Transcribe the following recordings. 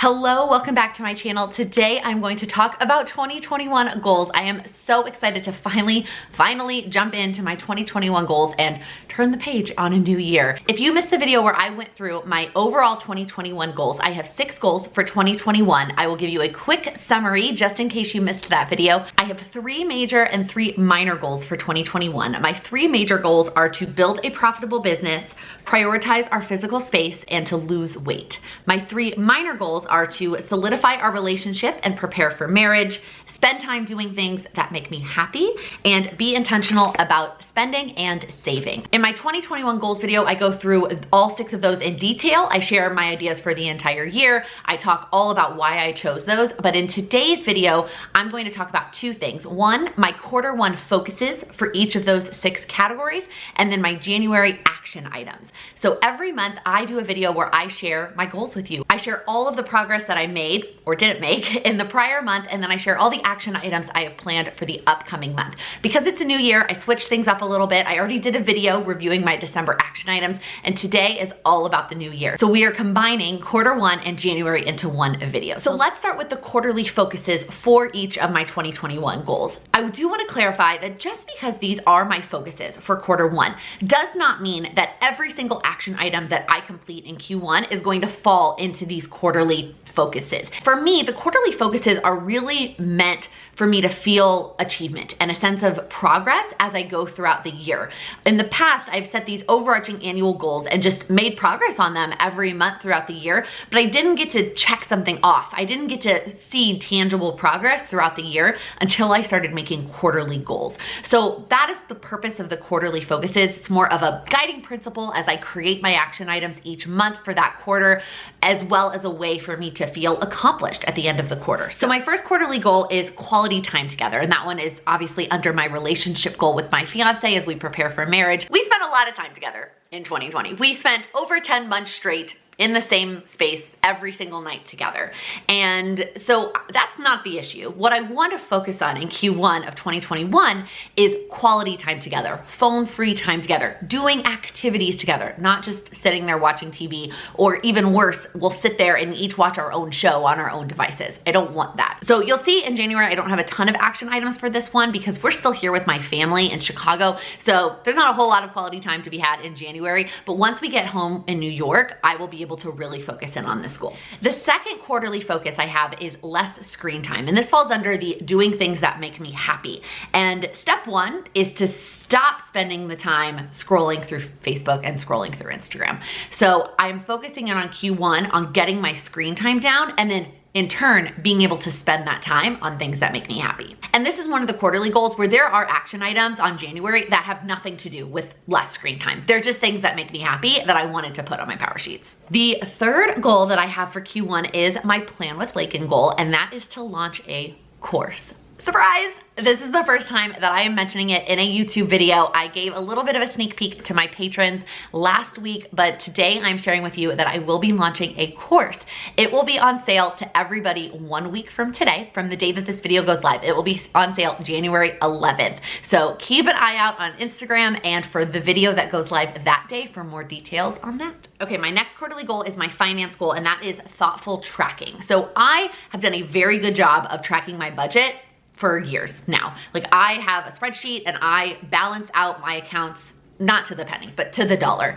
Hello, welcome back to my channel. Today I'm going to talk about 2021 goals. I am so excited to finally jump into my 2021 goals and turn the page on a new year. If you missed the video where I went through my overall 2021 goals, I have 6 goals for 2021. I will give you a quick summary just in case you missed that video. I have 3 major and 3 minor goals for 2021. My 3 major goals are to build a profitable business, prioritize our physical space, and to lose weight. My 3 minor goals are to solidify our relationship and prepare for marriage, spend time doing things that make me happy, and be intentional about spending and saving. In my 2021 goals video, I go through all 6 of those in detail. I share my ideas for the entire year. I talk all about why I chose those, but in today's video, I'm going to talk about 2 things. 1, my Q1 focuses for each of those 6 categories, and then my January action items. So every month I do a video where I share my goals with you. I share all of the progress that I made or didn't make in the prior month, and then I share all the action items I have planned for the upcoming month. Because it's a new year, I switched things up a little bit. I already did a video reviewing my December action items, and today is all about the new year. So we are combining Q1 and January into one video. So let's start with the quarterly focuses for each of my 2021 goals. I do want to clarify that just because these are my focuses for Q1 does not mean that every single action item that I complete in Q1 is going to fall into these quarterly focuses. For me, the quarterly focuses are really meant for me to feel achievement and a sense of progress as I go throughout the year. In the past, I've set these overarching annual goals and just made progress on them every month throughout the year, but I didn't get to check something off. I didn't get to see tangible progress throughout the year until I started making quarterly goals. So that is the purpose of the quarterly focuses. It's more of a guiding principle as I create my action items each month for that quarter, as well as a way for me to feel accomplished at the end of the quarter. So my first quarterly goal is quality time together. And that one is obviously under my relationship goal with my fiance as we prepare for marriage. We spent a lot of time together in 2020. We spent over 10 months straight in the same space every single night together. And so that's not the issue. What I want to focus on in Q1 of 2021 is quality time together, phone-free time together, doing activities together, not just sitting there watching TV, or even worse, we'll sit there and each watch our own show on our own devices. I don't want that. So you'll see in January, I don't have a ton of action items for this one because we're still here with my family in Chicago. So there's not a whole lot of quality time to be had in January, but once we get home in New York, I will be able to really focus in on this goal. The second quarterly focus I have is less screen time, and this falls under the doing things that make me happy. And step 1 is to stop spending the time scrolling through Facebook and scrolling through Instagram. So I'm focusing in on Q1 on getting my screen time down, and then in turn, being able to spend that time on things that make me happy. And this is one of the quarterly goals where there are action items on January that have nothing to do with less screen time. They're just things that make me happy that I wanted to put on my power sheets. The third goal that I have for Q1 is my Plan with Laken goal, and that is to launch a course. Surprise! This is the first time that I am mentioning it in a YouTube video. I gave a little bit of a sneak peek to my patrons last week, but today I'm sharing with you that I will be launching a course. It will be on sale to everybody 1 week from today, from the day that this video goes live. It will be on sale January 11th. So keep an eye out on Instagram and for the video that goes live that day for more details on that. Okay, my next quarterly goal is my finance goal, and that is thoughtful tracking. So I have done a very good job of tracking my budget for years now. Like, I have a spreadsheet and I balance out my accounts, not to the penny, but to the dollar.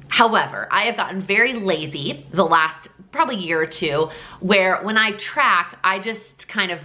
However, I have gotten very lazy the last probably year or 2, where when I track, I just kind of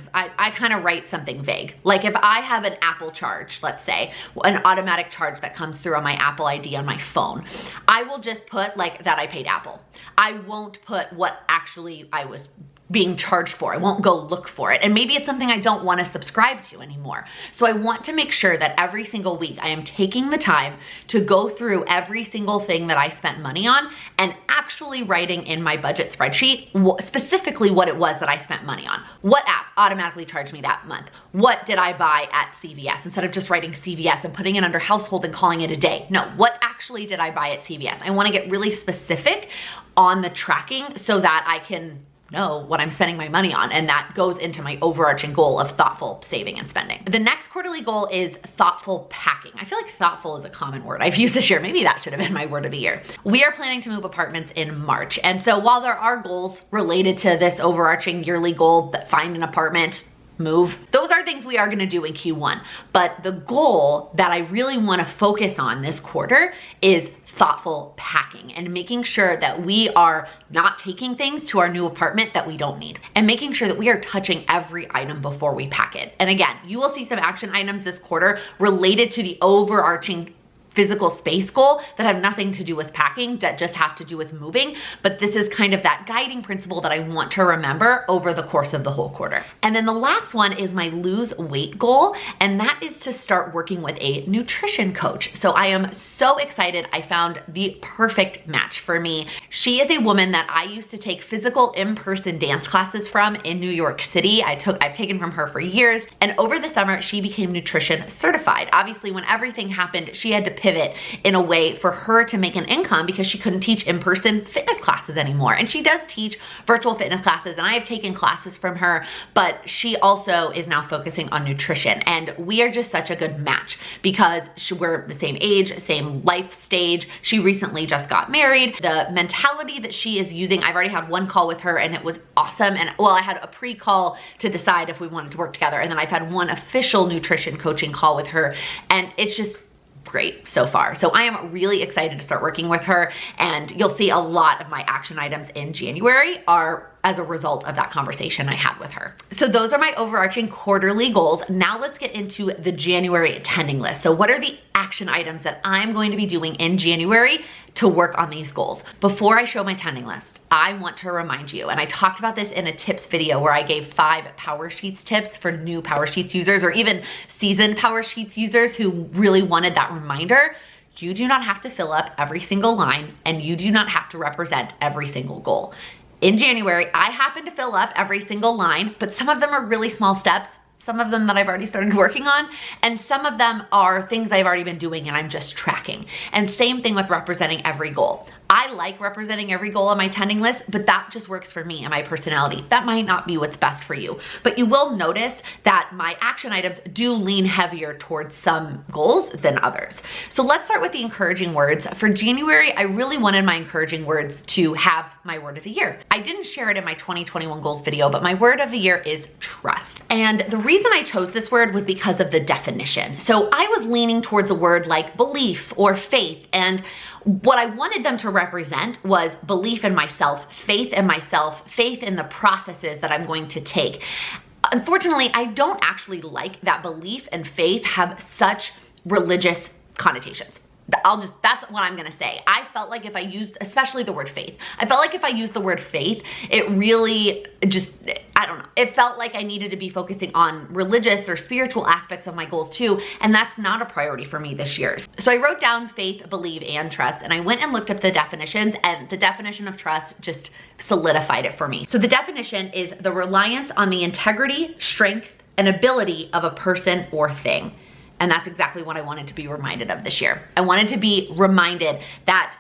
write something vague. Like if I have an Apple charge, let's say, an automatic charge that comes through on my Apple ID on my phone, I will just put like that I paid Apple. I won't put what actually I was being charged for. I won't go look for it. And maybe it's something I don't want to subscribe to anymore. So I want to make sure that every single week I am taking the time to go through every single thing that I spent money on and actually writing in my budget spreadsheet specifically what it was that I spent money on. What app automatically charged me that month? What did I buy at CVS instead of just writing CVS and putting it under household and calling it a day? No, what actually did I buy at CVS? I want to get really specific on the tracking so that I can know what I'm spending my money on, and that goes into my overarching goal of thoughtful saving and spending. The next quarterly goal is thoughtful packing. I feel like thoughtful is a common word I've used this year. Maybe that should have been my word of the year. We are planning to move apartments in March, and so while there are goals related to this overarching yearly goal, that find an apartment, move, those are things we are going to do in Q1. But the goal that I really want to focus on this quarter is thoughtful packing and making sure that we are not taking things to our new apartment that we don't need, and making sure that we are touching every item before we pack it. And again, you will see some action items this quarter related to the overarching physical space goal that have nothing to do with packing, that just have to do with moving. But this is kind of that guiding principle that I want to remember over the course of the whole quarter. And then the last one is my lose weight goal, and that is to start working with a nutrition coach. So I am so excited. I found the perfect match for me. She is a woman that I used to take physical in-person dance classes from in New York City. I've taken from her for years, and over the summer she became nutrition certified. Obviously, when everything happened, she had to pivot in a way for her to make an income because she couldn't teach in-person fitness classes anymore. And she does teach virtual fitness classes, and I have taken classes from her, but she also is now focusing on nutrition. And we are just such a good match because we're the same age, same life stage. She recently just got married. The mentality that she is using, I've already had one call with her and it was awesome. And well, I had a pre-call to decide if we wanted to work together. And then I've had one official nutrition coaching call with her, and it's just great so far. So I am really excited to start working with her, and you'll see a lot of my action items in January are as a result of that conversation I had with her. So those are my overarching quarterly goals. Now let's get into the January attending list. So what are the action items that I'm going to be doing in January to work on these goals? Before I show my attending list, I want to remind you, and I talked about this in a tips video where I gave 5 PowerSheets tips for new PowerSheets users, or even seasoned PowerSheets users who really wanted that reminder. You do not have to fill up every single line, and you do not have to represent every single goal. In January, I happen to fill up every single line, but some of them are really small steps, some of them that I've already started working on, and some of them are things I've already been doing and I'm just tracking. And same thing with representing every goal. I like representing every goal on my attending list, but that just works for me and my personality. That might not be what's best for you, but you will notice that my action items do lean heavier towards some goals than others. So let's start with the encouraging words. For January, I really wanted my encouraging words to have my word of the year. I didn't share it in my 2021 goals video, but my word of the year is trust. And the reason I chose this word was because of the definition. So I was leaning towards a word like belief or faith, and what I wanted them to represent was belief in myself, faith in the processes that I'm going to take. Unfortunately, I don't actually like that belief and faith have such religious connotations. That's what I'm gonna say. I felt like if I used, especially the word faith, I felt like if I used the word faith, it really just, I don't know. It felt like I needed to be focusing on religious or spiritual aspects of my goals too, and that's not a priority for me this year. So I wrote down faith, believe, and trust, and I went and looked up the definitions, and the definition of trust just solidified it for me. So the definition is the reliance on the integrity, strength, and ability of a person or thing. And that's exactly what I wanted to be reminded of this year. I wanted to be reminded that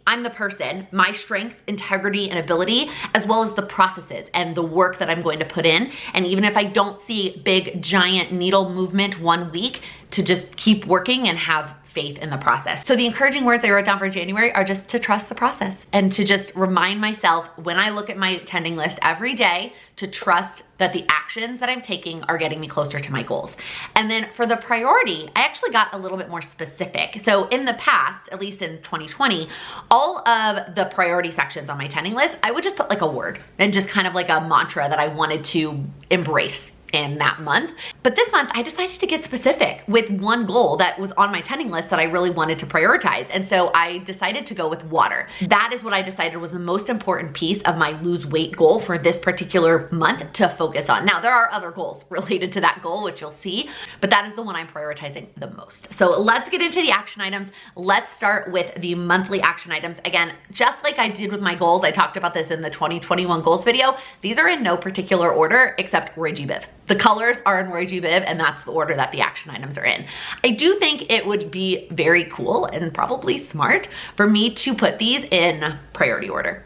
I'm the person, my strength, integrity, and ability, as well as the processes and the work that I'm going to put in. And even if I don't see big, giant needle movement one week, to just keep working and have faith in the process. So the encouraging words I wrote down for January are just to trust the process and to just remind myself when I look at my attending list every day to trust that the actions that I'm taking are getting me closer to my goals. And then for the priority, I actually got a little bit more specific. So in the past, at least in 2020, all of the priority sections on my attending list, I would just put like a word and just kind of like a mantra that I wanted to embrace in that month. But this month I decided to get specific with one goal that was on my attending list that I really wanted to prioritize. And so I decided to go with water. That is what I decided was the most important piece of my lose weight goal for this particular month to focus on. Now there are other goals related to that goal, which you'll see, but that is the one I'm prioritizing the most. So let's get into the action items. Let's start with the monthly action items. Again, just like I did with my goals, I talked about this in the 2021 goals video. These are in no particular order except Roy G. Biv. The colors are in Roy G. Biv, and that's the order that the action items are in. I do think it would be very cool and probably smart for me to put these in priority order.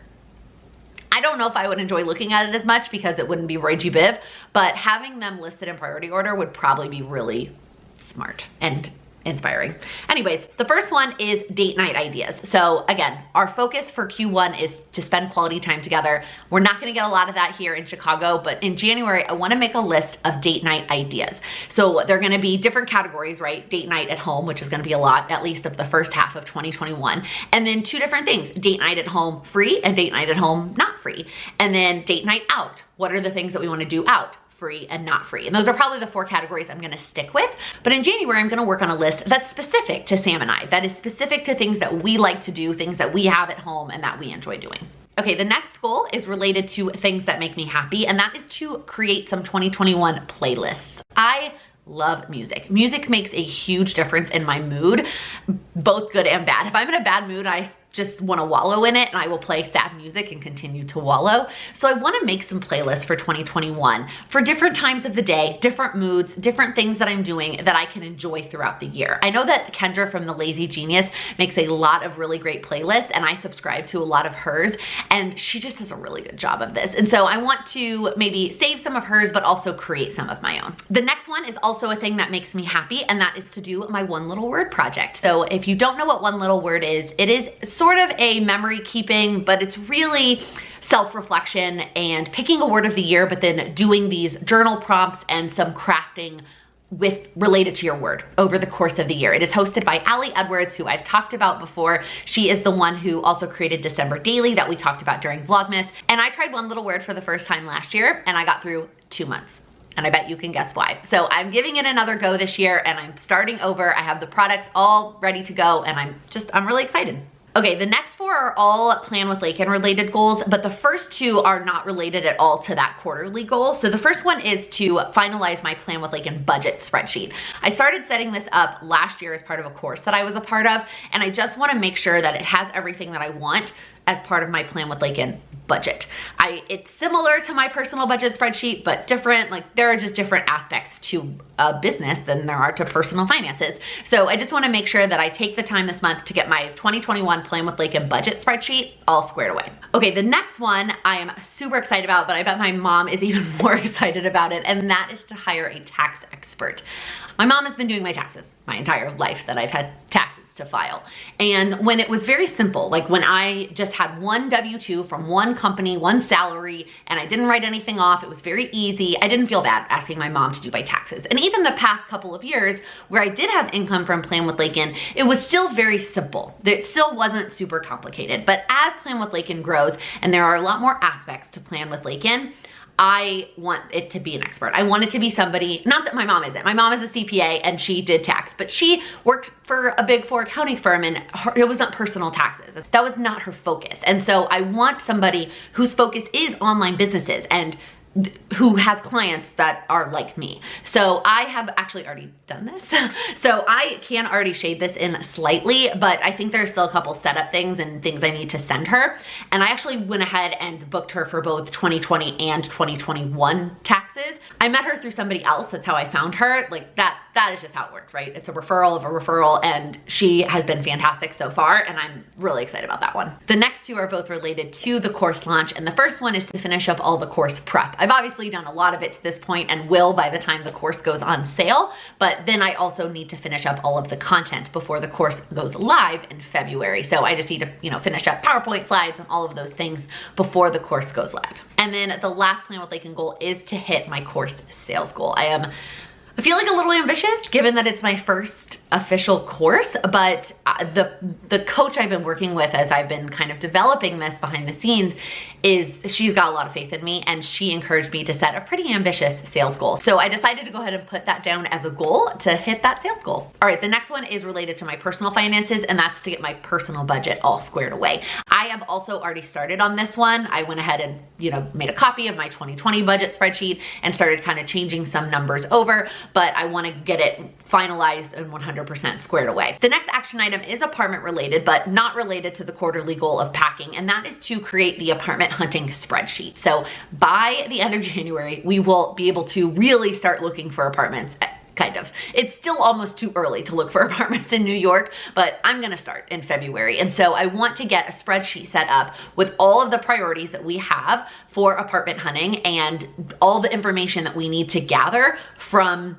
I don't know if I would enjoy looking at it as much because it wouldn't be Roy G. Biv, but having them listed in priority order would probably be really smart and inspiring. Anyways, the first one is date night ideas. So again, our focus for Q1 is to spend quality time together. We're not gonna get a lot of that here in Chicago, but in January, I wanna make a list of date night ideas. So they're gonna be different categories, right? Date night at home, which is gonna be a lot, at least of the first half of 2021. And then two different things, date night at home free and date night at home not free. And then date night out. What are the things that we wanna do out? Free and not free. And those are probably the 4 categories I'm gonna stick with. But in January, I'm gonna work on a list that's specific to Sam and I, that is specific to things that we like to do, things that we have at home and that we enjoy doing. Okay, the next goal is related to things that make me happy, and that is to create some 2021 playlists. I love music. Music makes a huge difference in my mood, both good and bad. If I'm in a bad mood, I just want to wallow in it, and I will play sad music and continue to wallow. So I want to make some playlists for 2021 for different times of the day, different moods, different things that I'm doing that I can enjoy throughout the year. I know that Kendra from The Lazy Genius makes a lot of really great playlists, and I subscribe to a lot of hers, and she just does a really good job of this. And so I want to maybe save some of hers, but also create some of my own. The next one is also a thing that makes me happy, and that is to do my one little word project. So if you don't know what one little word is, it is sort of a memory keeping, but it's really self-reflection and picking a word of the year, but then doing these journal prompts and some crafting related to your word over the course of the year. It is hosted by Allie Edwards, who I've talked about before. She is the one who also created December Daily that we talked about during Vlogmas. And I tried one little word for the first time last year, and I got through 2 months. And I bet you can guess why. So I'm giving it another go this year, and I'm starting over. I have the products all ready to go, and I'm really excited. Okay, the next 4 are all Plan with Laken related goals, but the first 2 are not related at all to that quarterly goal. So the first one is to finalize my Plan with Laken budget spreadsheet. I started setting this up last year as part of a course that I was a part of, and I just wanna make sure that it has everything that I want as part of my Plan with Laken budget. It's similar to my personal budget spreadsheet, but different. Like, there are just different aspects to a business than there are to personal finances. So I just wanna make sure that I take the time this month to get my 2021 Plan with Laken budget spreadsheet all squared away. Okay, the next one I am super excited about, but I bet my mom is even more excited about it, and that is to hire a tax expert. My mom has been doing my taxes my entire life that I've had taxes to file. And when it was very simple, like when I just had one W-2 from one company, one salary, and I didn't write anything off, it was very easy. I didn't feel bad asking my mom to do my taxes. And even the past couple of years where I did have income from Plan with Laken, it was still very simple. It still wasn't super complicated. But as Plan with Laken grows, and there are a lot more aspects to Plan with Laken, I want it to be an expert. I want it to be somebody, not that my mom isn't. My mom is a CPA and she did tax, but she worked for a Big 4 accounting firm, and it was not personal taxes. That was not her focus. And so I want somebody whose focus is online businesses and who has clients that are like me. So I have actually already done this. So I can already shade this in slightly, but I think there's still a couple setup things and things I need to send her. And I actually went ahead and booked her for both 2020 and 2021 taxes. I met her through somebody else. That's how I found her. Like that is just how it works, right? It's a referral of a referral, and she has been fantastic so far, and I'm really excited about that one. The next 2 are both related to the course launch, and the first one is to finish up all the course prep. I've obviously done a lot of it to this point and will by the time the course goes on sale, but then I also need to finish up all of the content before the course goes live in February. So I just need to, finish up PowerPoint slides and all of those things before the course goes live. And then the last Plan with Laken goal is to hit my course sales goal. I feel like a little ambitious given that it's my first official course, but the coach I've been working with as I've been kind of developing this behind the scenes she's got a lot of faith in me, and she encouraged me to set a pretty ambitious sales goal. So I decided to go ahead and put that down as a goal to hit that sales goal. All right, the next one is related to my personal finances, and that's to get my personal budget all squared away. I have also already started on this one. I went ahead and, made a copy of my 2020 budget spreadsheet and started kind of changing some numbers over, but I want to get it finalized and 100% squared away. The next action item is apartment related, but not related to the quarterly goal of packing, and that is to create the apartment hunting spreadsheet. So by the end of January, we will be able to really start looking for apartments kind of. It's still almost too early to look for apartments in New York, but I'm gonna start in February. And so I want to get a spreadsheet set up with all of the priorities that we have for apartment hunting and all the information that we need to gather from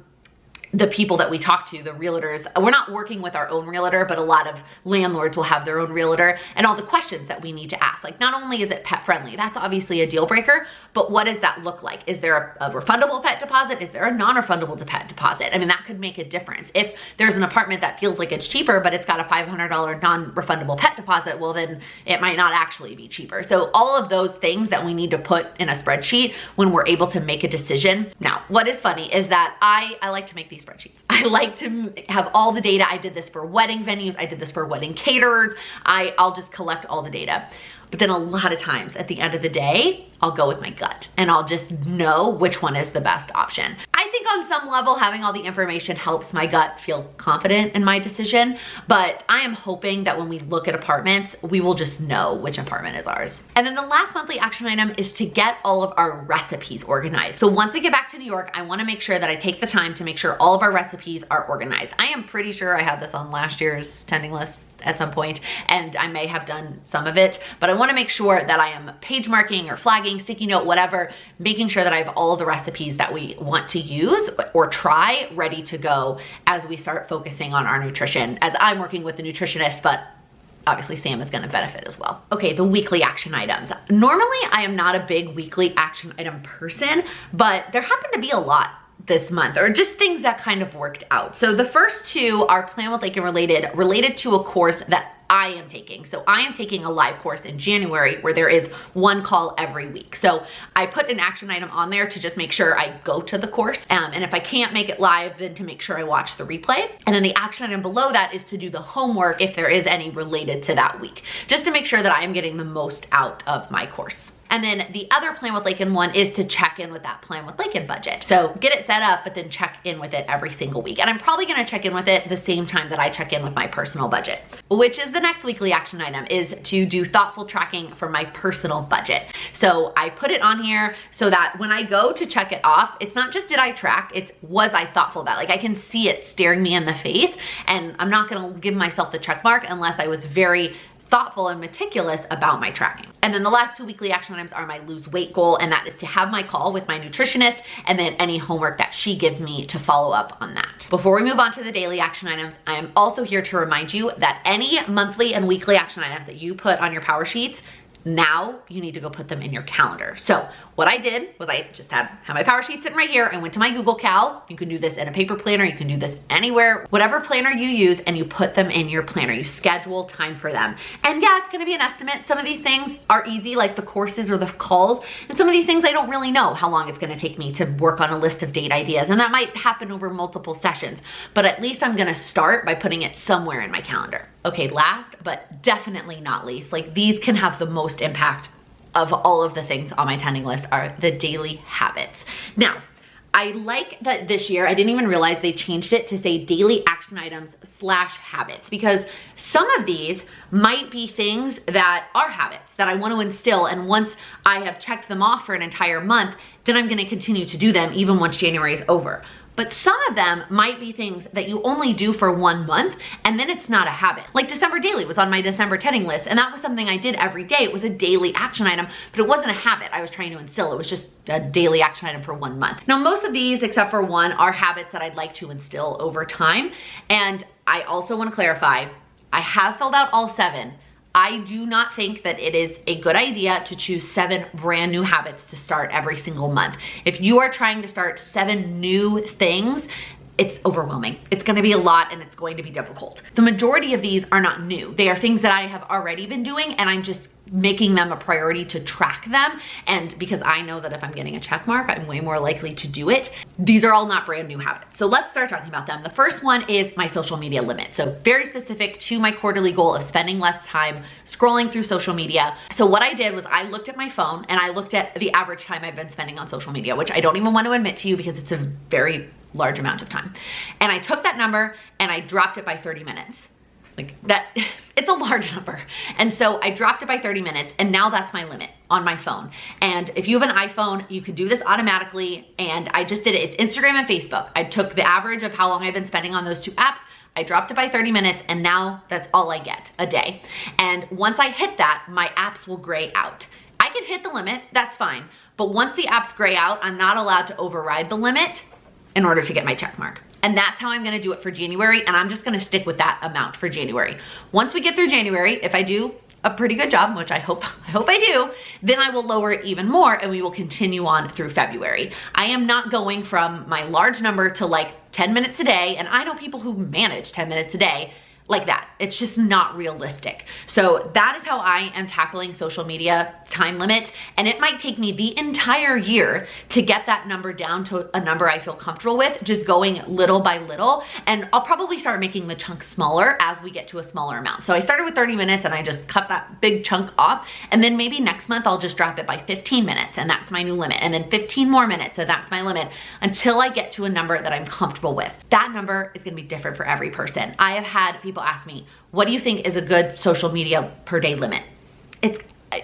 the people that we talk to, the realtors. We're not working with our own realtor, but a lot of landlords will have their own realtor, and all the questions that we need to ask. Like, not only is it pet friendly, that's obviously a deal breaker, but what does that look like? Is there a refundable pet deposit? Is there a non-refundable pet deposit? I mean, that could make a difference. If there's an apartment that feels like it's cheaper, but it's got a $500 non-refundable pet deposit, well, then it might not actually be cheaper. So all of those things that we need to put in a spreadsheet when we're able to make a decision. Now, what is funny is that I like to make these spreadsheets. I like to have all the data. I did this for wedding venues. I did this for wedding caterers. I'll just collect all the data. But then a lot of times at the end of the day, I'll go with my gut and I'll just know which one is the best option. I think on some level, having all the information helps my gut feel confident in my decision, but I am hoping that when we look at apartments, we will just know which apartment is ours. And then the last monthly action item is to get all of our recipes organized. So once we get back to New York, I wanna make sure that I take the time to make sure all of our recipes are organized. I am pretty sure I had this on last year's tending list at some point, and I may have done some of it, but I wanna make sure that I am page marking or flagging, sticky note, whatever, making sure that I have all of the recipes that we want to use or try ready to go as we start focusing on our nutrition, as I'm working with the nutritionist, but obviously Sam is gonna benefit as well. Okay, the weekly action items. Normally, I am not a big weekly action item person, but there happen to be a lot this month, or just things that kind of worked out. So the first two are Plan with Laken related to a course that I am taking. So I am taking a live course in January where there is one call every week. So I put an action item on there to just make sure I go to the course. And if I can't make it live, then to make sure I watch the replay. And then the action item below that is to do the homework if there is any related to that week, just to make sure that I am getting the most out of my course. And then the other Plan with Laken one is to check in with that Plan with Laken budget. So get it set up, but then check in with it every single week. And I'm probably gonna check in with it the same time that I check in with my personal budget, which is the next weekly action item, is to do thoughtful tracking for my personal budget. So I put it on here so that when I go to check it off, it's not just did I track, it's was I thoughtful about it. Like, I can see it staring me in the face, and I'm not gonna give myself the check mark unless I was very thoughtful and meticulous about my tracking. And then the last two weekly action items are my lose weight goal, and that is to have my call with my nutritionist and then any homework that she gives me to follow up on that. Before we move on to the daily action items, I am also here to remind you that any monthly and weekly action items that you put on your power sheets, now you need to go put them in your calendar. So what I did was I just had my power sheet sitting right here and went to my Google Cal. You can do this in a paper planner, you can do this anywhere, whatever planner you use, and you put them in your planner. You schedule time for them. And yeah, it's gonna be an estimate. Some of these things are easy, like the courses or the calls, and some of these things I don't really know how long it's gonna take me to work on a list of date ideas, and that might happen over multiple sessions, but at least I'm gonna start by putting it somewhere in my calendar. Okay, last but definitely not least, like, these can have the most impact of all of the things on my tending list, are the daily habits. Now, I like that this year, I didn't even realize they changed it to say daily action items / habits, because some of these might be things that are habits that I want to instill, and once I have checked them off for an entire month, then I'm gonna continue to do them even once January is over. But some of them might be things that you only do for 1 month, and then it's not a habit. Like December Daily was on my December tending list, and that was something I did every day. It was a daily action item, but it wasn't a habit I was trying to instill. It was just a daily action item for 1 month. Now, most of these, except for one, are habits that I'd like to instill over time. And I also want to clarify, I have filled out all 7. I do not think that it is a good idea to choose 7 brand new habits to start every single month. If you are trying to start 7 new things, it's overwhelming. It's gonna be a lot, and it's going to be difficult. The majority of these are not new. They are things that I have already been doing, and I'm just making them a priority to track them. And because I know that if I'm getting a check mark, I'm way more likely to do it. These are all not brand new habits. So let's start talking about them. The first one is my social media limit. So very specific to my quarterly goal of spending less time scrolling through social media. So what I did was I looked at my phone and I looked at the average time I've been spending on social media, which I don't even want to admit to you because it's a very large amount of time. And I took that number and I dropped it by 30 minutes. Like that, it's a large number. And so I dropped it by 30 minutes, and now that's my limit on my phone. And if you have an iPhone, you can do this automatically. And I just did it. It's Instagram and Facebook. I took the average of how long I've been spending on those two apps. I dropped it by 30 minutes and now that's all I get a day. And once I hit that, my apps will gray out. I can hit the limit, that's fine. But once the apps gray out, I'm not allowed to override the limit in order to get my check mark. And that's how I'm gonna do it for January. And I'm just gonna stick with that amount for January. Once we get through January, if I do a pretty good job, which I hope I do, then I will lower it even more and we will continue on through February. I am not going from my large number to like 10 minutes a day, and I know people who manage 10 minutes a day like that. It's just not realistic. So that is how I am tackling social media time limit. And it might take me the entire year to get that number down to a number I feel comfortable with, just going little by little. And I'll probably start making the chunk smaller as we get to a smaller amount. So I started with 30 minutes and I just cut that big chunk off. And then maybe next month I'll just drop it by 15 minutes and that's my new limit. And then 15 more minutes and that's my limit until I get to a number that I'm comfortable with. That number is gonna be different for every person. I have had people ask me, what do you think is a good social media per day limit?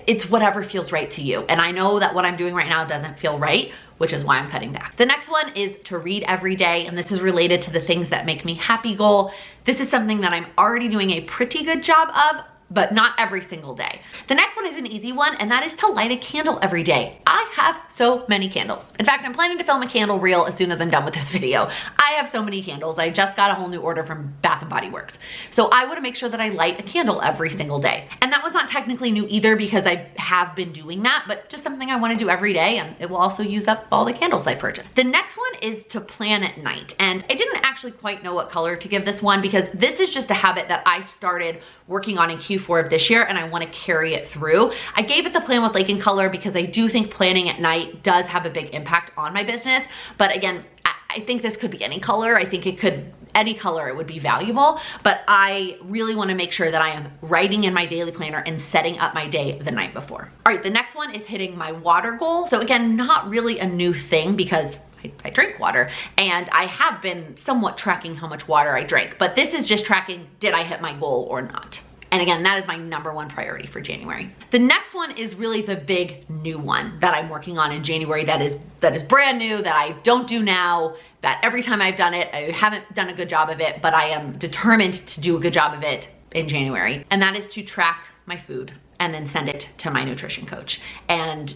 It's whatever feels right to you. And I know that what I'm doing right now doesn't feel right, which is why I'm cutting back. The next one is to read every day. And this is related to the things that make me happy goal. This is something that I'm already doing a pretty good job of, but not every single day. The next one is an easy one, and that is to light a candle every day. I have so many candles. In fact, I'm planning to film a candle reel as soon as I'm done with this video. I have so many candles. I just got a whole new order from Bath & Body Works. So I want to make sure that I light a candle every single day. And that was not technically new either because I have been doing that, but just something I want to do every day, and it will also use up all the candles I purchased. The next one is to plan at night. And I didn't actually quite know what color to give this one because this is just a habit that I started working on in Q4 of this year, and I want to carry it through. I gave it the Plan with Laken color because I do think planning at night does have a big impact on my business. But again, I think this could be any color. I think it could, any color, it would be valuable. But I really want to make sure that I am writing in my daily planner and setting up my day the night before. All right, the next one is hitting my water goal. So again, not really a new thing because I drink water and I have been somewhat tracking how much water I drank, but this is just tracking, did I hit my goal or not? And again, that is my #1 priority for January. The next one is really the big new one that I'm working on in January that is brand new, that I don't do now, that every time I've done it, I haven't done a good job of it, but I am determined to do a good job of it in January. And that is to track my food and then send it to my nutrition coach. And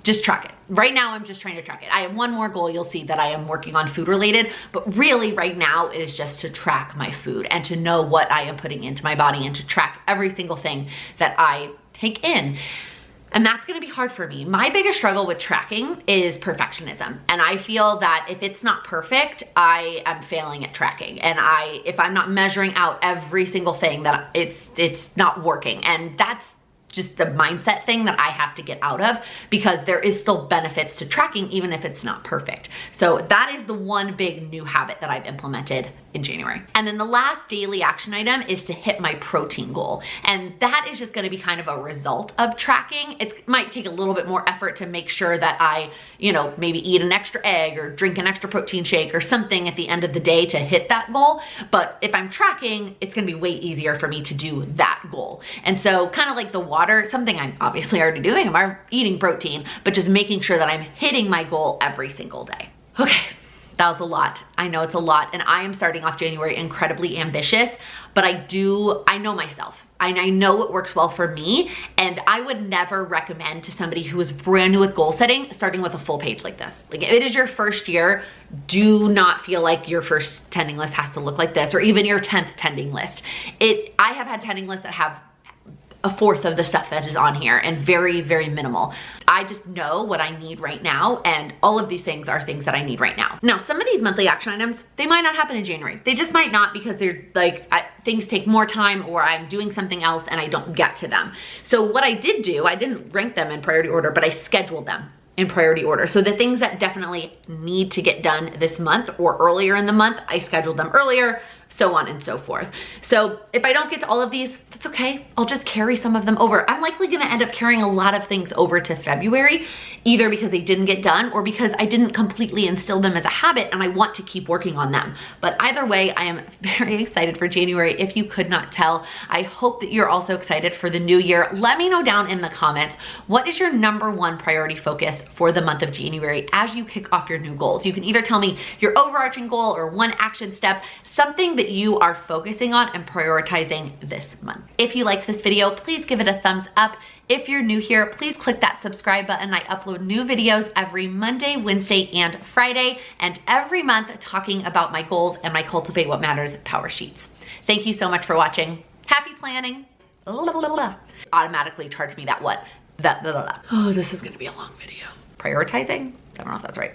just track it. Right now, I'm just trying to track it. I have one more goal you'll see that I am working on food related, but really right now it is just to track my food and to know what I am putting into my body and to track every single thing that I take in. And that's gonna be hard for me. My biggest struggle with tracking is perfectionism. And I feel that if it's not perfect, I am failing at tracking. And if I'm not measuring out every single thing, that it's not working. And that's just the mindset thing that I have to get out of because there is still benefits to tracking even if it's not perfect. So that is the one big new habit that I've implemented in January. And then the last daily action item is to hit my protein goal. And that is just gonna be kind of a result of tracking. It might take a little bit more effort to make sure that I, maybe eat an extra egg or drink an extra protein shake or something at the end of the day to hit that goal. But if I'm tracking, it's gonna be way easier for me to do that goal. And so kind of like the water, something I'm obviously already doing, I'm eating protein, but just making sure that I'm hitting my goal every single day. Okay. That was a lot. I know it's a lot, and I am starting off January incredibly ambitious, but I know myself. I know what works well for me, and I would never recommend to somebody who is brand new with goal setting, starting with a full page like this. Like if it is your first year, do not feel like your first tending list has to look like this, or even your 10th tending list. I have had tending lists that have a fourth of the stuff that is on here and very, very minimal. I just know what I need right now, and all of these things are things that I need right now. Now, some of these monthly action items, they might not happen in January. They just might not because they're like, things take more time or I'm doing something else and I don't get to them. So what I did do, I didn't rank them in priority order, but I scheduled them in priority order. So the things that definitely need to get done this month or earlier in the month, I scheduled them earlier. so on and so forth. So if I don't get to all of these, that's okay. I'll just carry some of them over. I'm likely gonna end up carrying a lot of things over to February, either because they didn't get done or because I didn't completely instill them as a habit and I want to keep working on them. But either way, I am very excited for January, if you could not tell. I hope that you're also excited for the new year. Let me know down in the comments, what is your #1 priority focus for the month of January as you kick off your new goals? You can either tell me your overarching goal or one action step, something that you are focusing on and prioritizing this month. If you like this video, please give it a thumbs up. If you're new here, please click that subscribe button. I upload new videos every Monday, Wednesday, and Friday, and every month talking about my goals and my Cultivate What Matters power sheets. Thank you so much for watching. Happy planning. Automatically charge me that what? Oh, this is gonna be a long video. Prioritizing? I don't know if that's right.